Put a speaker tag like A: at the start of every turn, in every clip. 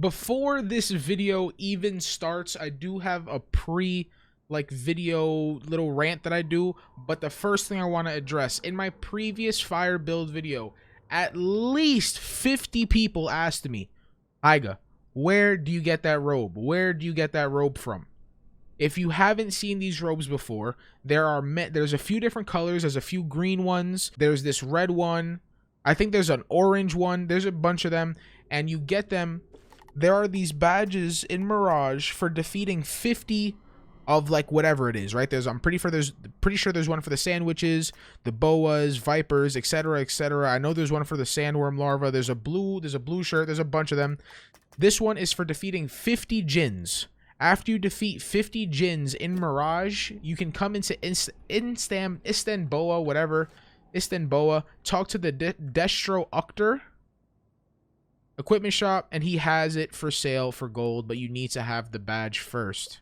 A: Before this video even starts, I do have a video little rant that I do, but the first thing I want to address, in my previous fire build video, at least 50 people asked me, Iga, where do you get that robe? Where do you get that robe from? If you haven't seen these robes before, there's a few different colors. There's a few green ones. There's this red one. I think there's an orange one. There's a bunch of them, and you get them. There are these badges in Mirage for defeating 50 of like whatever it is, right? I'm pretty sure there's one for the sandwiches, the boas, vipers, etc., etc. I know there's one for the sandworm larva. There's a blue shirt. There's a bunch of them. This one is for defeating 50 djinns. After you defeat 50 djinns in Mirage, you can come into Istanboa, talk to the Destro Uctor equipment shop, and he has it for sale for gold, but you need to have the badge first.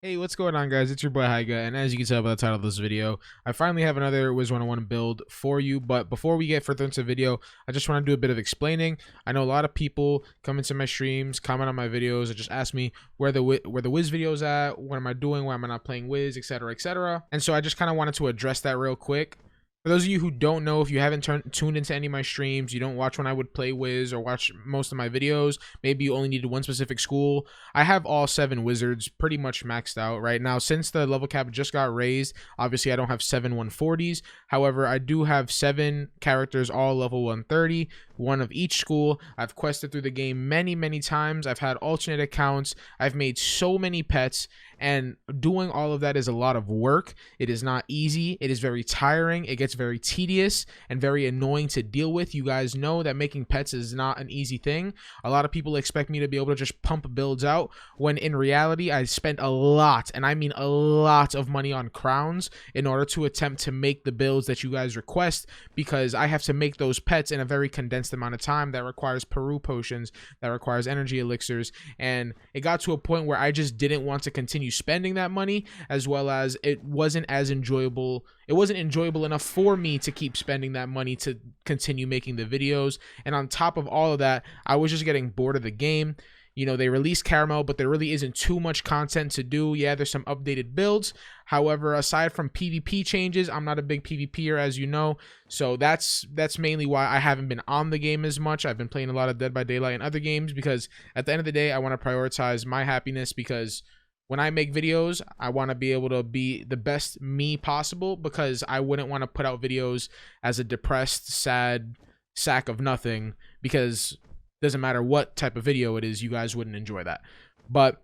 A: Hey, what's going on, guys? It's your boy Hyga, and as you can tell by the title of this video, I finally have another Wizard101 build for you. But before we get further into the video, I just want to do a bit of explaining. I know a lot of people come into my streams, comment on my videos, and just ask me where the Wiz video's at, what am I doing, why am I not playing Wiz, etc., etc. And so I just kind of wanted to address that real quick. For those of you who don't know, if you haven't tuned into any of my streams, you don't watch when I would play Wiz or watch most of my videos, maybe you only needed one specific school. I have all 7 wizards pretty much maxed out right now. Since the level cap just got raised, obviously I don't have 7 140s. However, I do have 7 characters, all level 130, one of each school. I've quested through the game many times. I've had alternate accounts. I've made so many pets. And doing all of that is a lot of work. It is not easy. It is very tiring. It gets very tedious and very annoying to deal with. You guys know that making pets is not an easy thing. A lot of people expect me to be able to just pump builds out, when in reality, I spent a lot, and I mean a lot of money on crowns in order to attempt to make the builds that you guys request, because I have to make those pets in a very condensed amount of time. That requires Peru potions, that requires energy elixirs, and it got to a point where I just didn't want to continue spending that money, as well as it wasn't enjoyable enough for me to keep spending that money to continue making the videos. And on top of all of that, I was just getting bored of the game. You know, they released Caramel, but there really isn't too much content to do. Yeah, there's some updated builds. However, aside from PvP changes, I'm not a big PvPer, as you know. So that's mainly why I haven't been on the game as much. I've been playing a lot of Dead by Daylight and other games, because at the end of the day, I want to prioritize my happiness, because when I make videos, I want to be able to be the best me possible, because I wouldn't want to put out videos as a depressed, sad sack of nothing, because it doesn't matter what type of video it is, you guys wouldn't enjoy that. But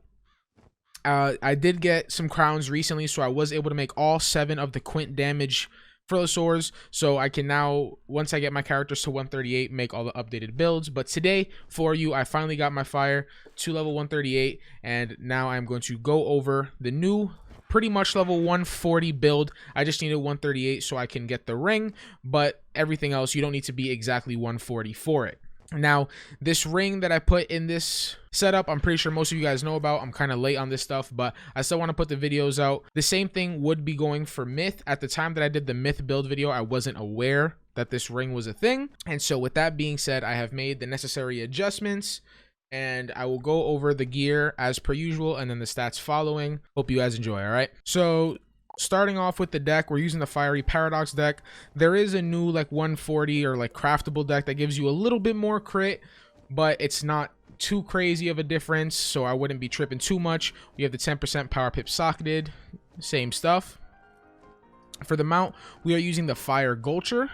A: I did get some crowns recently, so I was able to make all 7 of the quint damage Frilosaurs, so I can now, once I get my characters to 138, make all the updated builds. But today for you, I finally got my fire to level 138, and now I'm going to go over the new pretty much level 140 build. I just needed 138 so I can get the ring, but everything else, you don't need to be exactly 140 for it. Now, this ring that I put in this setup, I'm pretty sure most of you guys know about. I'm kind of late on this stuff, but I still want to put the videos out. The same thing would be going for Myth. At the time that I did the Myth build video, I wasn't aware that this ring was a thing. And so with that being said, I have made the necessary adjustments, and I will go over the gear as per usual, and then the stats following. Hope you guys enjoy, all right? So starting off with the deck, we're using the Fiery Paradox deck. There is a new like 140 or like craftable deck that gives you a little bit more crit, but it's not too crazy of a difference, so I wouldn't be tripping too much. We have the 10% power pip socketed, same stuff. For the mount, we are using the Fire Gulcher.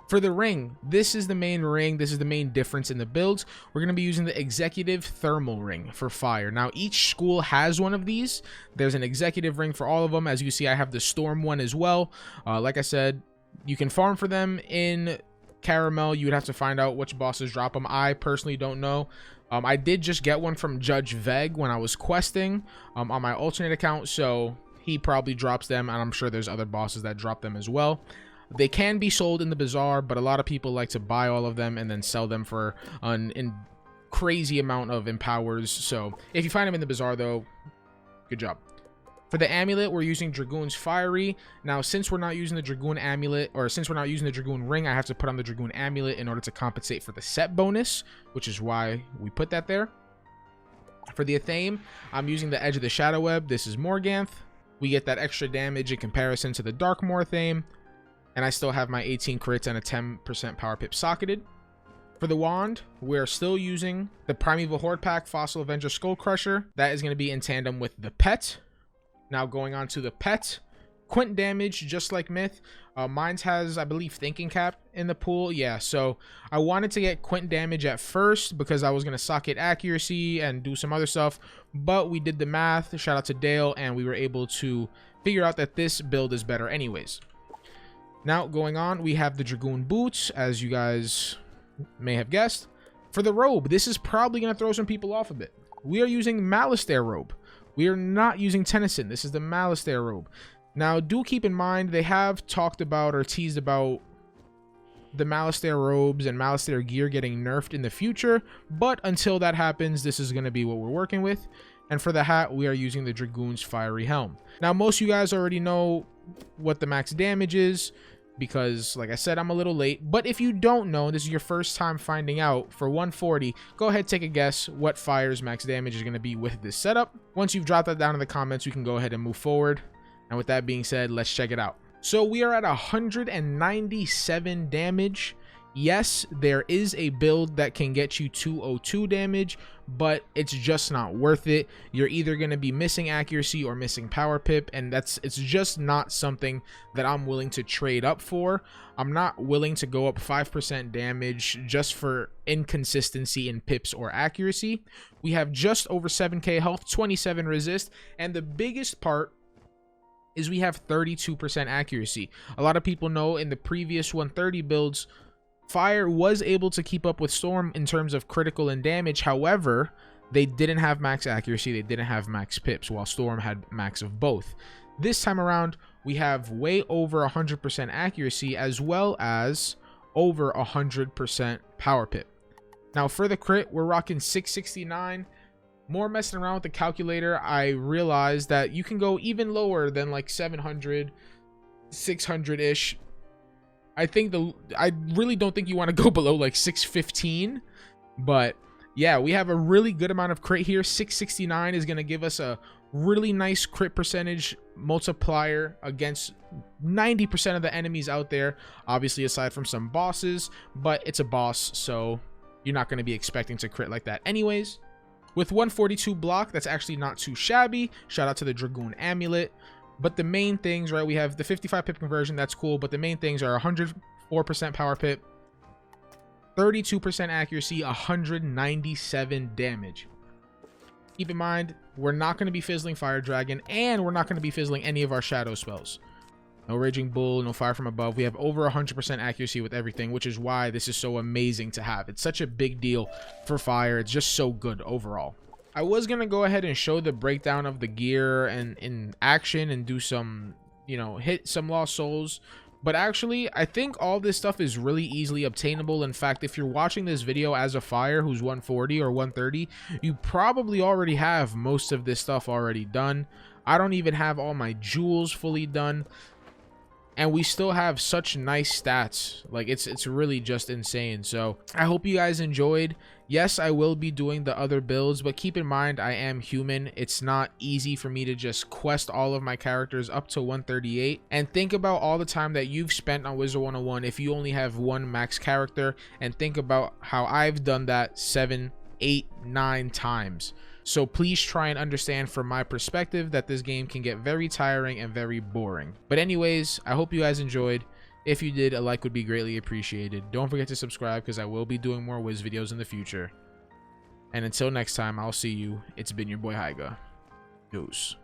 A: For the ring, this is the main ring. This is the main difference in the builds. We're going to be using the Executive Thermal Ring for fire. Now, each school has one of these. There's an Executive Ring for all of them. As you see, I have the Storm one as well. Like I said, you can farm for them in Caramel. You would have to find out which bosses drop them. I personally don't know. I did just get one from Judge Veg when I was questing on my alternate account, so he probably drops them, and I'm sure there's other bosses that drop them as well. They can be sold in the bazaar, but a lot of people like to buy all of them and then sell them for an crazy amount of empowers. So if you find them in the bazaar, though, good job. For the amulet, we're using Dragoon's Fiery. Now, since we're not using the Dragoon amulet, or since we're not using the Dragoon ring, I have to put on the Dragoon amulet in order to compensate for the set bonus, which is why we put that there. For the Athame, I'm using the Edge of the Shadow Web. This is Morganth. We get that extra damage in comparison to the Darkmoor Athame. And I still have my 18 crits and a 10% power pip socketed. For the wand, we're still using the Primeval Horde Pack Fossil Avenger Skull Crusher. That is going to be in tandem with the pet. Now going on to the pet, Quint damage, just like Myth. Mine's has, I believe, Thinking Cap in the pool. Yeah, so I wanted to get Quint damage at first because I was going to socket accuracy and do some other stuff. But we did the math, shout out to Dale, and we were able to figure out that this build is better anyways. Now going on, we have the Dragoon Boots, as you guys may have guessed. For the Robe, this is probably going to throw some people off a bit. We are using Malastare Robe. We are not using Tennyson. This is the Malastare Robe. Now, do keep in mind, they have talked about or teased about the Malastare robes and Malastare gear getting nerfed in the future. But until that happens, this is going to be what we're working with. And for the hat, we are using the Dragoon's Fiery Helm. Now, most of you guys already know what the max damage is, because like I said, I'm a little late. But if you don't know, this is your first time finding out, for 140, go ahead, take a guess what fire's max damage is going to be with this setup. Once you've dropped that down in the comments, we can go ahead and move forward. And with that being said, let's check it out. So we are at 197 damage. Yes, there is a build that can get you 202 damage, but it's just not worth it. You're either going to be missing accuracy or missing power pip, and it's just not something that I'm willing to trade up for. I'm not willing to go up 5% damage just for inconsistency in pips or accuracy. We have just over 7k health, 27 resist, and the biggest part is we have 32% accuracy. A lot of people know in the previous 130 builds, Fire was able to keep up with Storm in terms of critical and damage. However, they didn't have max accuracy. They didn't have max pips, while Storm had max of both. This time around, we have way over 100% accuracy as well as over 100% power pip. Now for the crit, we're rocking 669. More messing around with the calculator, I realized that you can go even lower than like 700, 600-ish. I really don't think you want to go below like 615, but yeah, we have a really good amount of crit here. 669 is going to give us a really nice crit percentage multiplier against 90% of the enemies out there, obviously aside from some bosses, but it's a boss, so you're not going to be expecting to crit like that anyways. With 142 block, that's actually not too shabby. Shout out to the Dragoon Amulet. But the main things, right, we have the 55 pip conversion, that's cool, but the main things are 104% power pip, 32% accuracy, 197 damage. Keep in mind, we're not going to be fizzling Fire Dragon, and we're not going to be fizzling any of our shadow spells. No Raging Bull, no Fire from Above. We have over 100% accuracy with everything, which is why this is so amazing to have. It's such a big deal for Fire. It's just so good overall. I was going to go ahead and show the breakdown of the gear and in action and do some, you know, hit some Lost Souls. But actually, I think all this stuff is really easily obtainable. In fact, if you're watching this video as a Fire who's 140 or 130, you probably already have most of this stuff already done. I don't even have all my jewels fully done. And we still have such nice stats. Like, it's really just insane. So I hope you guys enjoyed. Yes, I will be doing the other builds, but keep in mind, I am human. It's not easy for me to just quest all of my characters up to 138. And think about all the time that you've spent on Wizard101 if you only have one max character, and think about how I've done that 7, 8, 9 times. So please try and understand from my perspective that this game can get very tiring and very boring. But anyways, I hope you guys enjoyed. If you did, a like would be greatly appreciated. Don't forget to subscribe because I will be doing more Wiz videos in the future. And until next time, I'll see you. It's been your boy Hyga. Deuce.